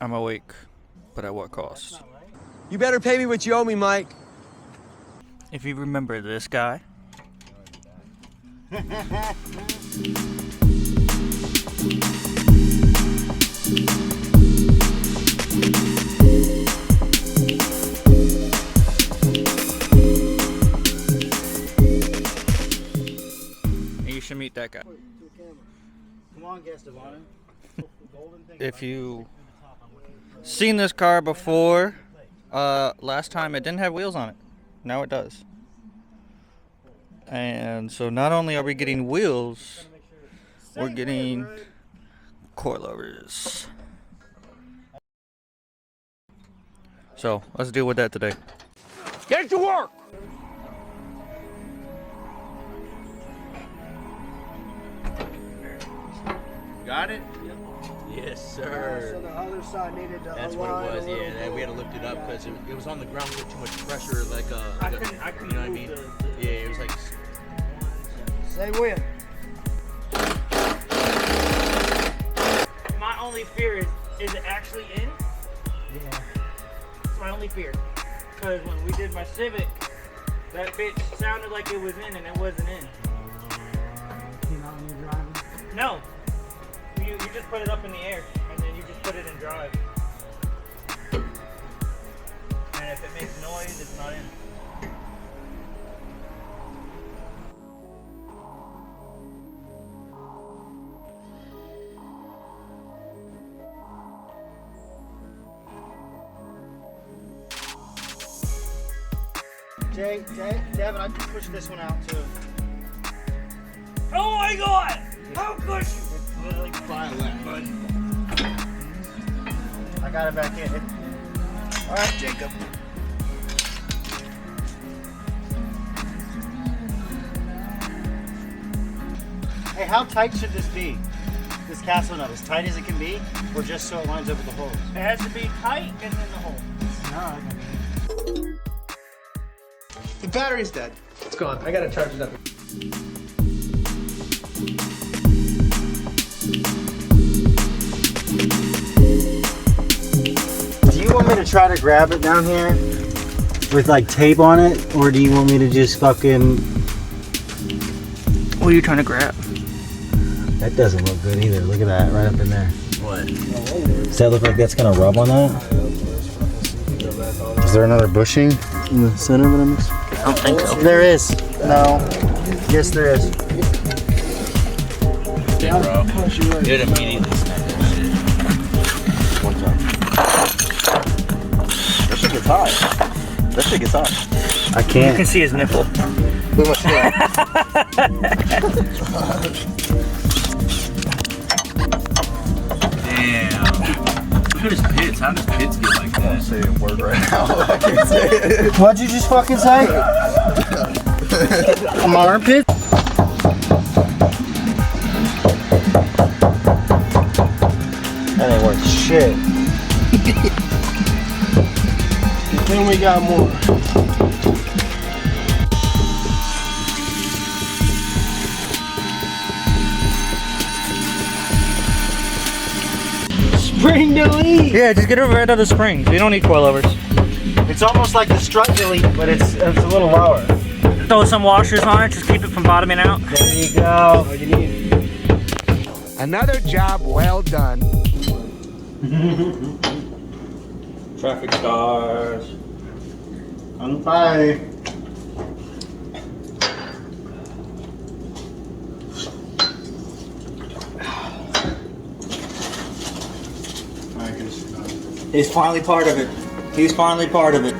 I'm awake, but at what cost? You better pay me what you owe me, Mike. If you remember this guy. You should meet that guy. Come on, guest of honor. If you seen this car before, last time it didn't have wheels on it. Now it does. And so not only are we getting wheels, we're getting coilovers. So let's deal with that today. Get to work! Got it? Yes, sir. So the other side needed to That's what it was, yeah. We had to lift it up because it was on the ground with too much pressure, like I couldn't you know what I mean? Yeah, it was like. Say when. My only fear is it actually in? Yeah. It's my only fear. Because when we did my Civic, that bitch sounded like it was in and it wasn't in. No. You just put it up in the air and then you just put it in drive. And if it makes noise, it's not in. Devin, I just pushed this one out too. Oh my god! How could you? Literally file that, bud. I got it back in. All right, Jacob. Hey, how tight should this be? This castle nut, as tight as it can be, or just so it lines up with the holes? It has to be tight and then the hole. No, I mean. The battery's dead. It's gone. I gotta charge it up. Do you want me to try to grab it down here with like tape on it, or do you want me to just fucking? What are you trying to grab? That doesn't look good either. Look at that, right up in there. What? Does that look like that's gonna rub on that? Is there another bushing in the center of it? I don't think so. There is. No. Yes, there is. Yeah, bro. It immediately snapped that shit. That shit gets hot. That shit gets hot. I You can't. can see his nipple. Look at my Damn. Look at his pits. How does pits get like that? I'm saying a word right now. I can't say it. What'd you just fucking say? My armpit? That ain't worth shit. Then we got more. Spring delete! Yeah, just get rid of the springs. You don't need coilovers. It's almost like the strut delete, but it's a little lower. Throw some washers on it, just keep it from bottoming out. There you go. All you need. Another job well done. Traffic stars. Bye. He's finally part of it. He's finally part of it.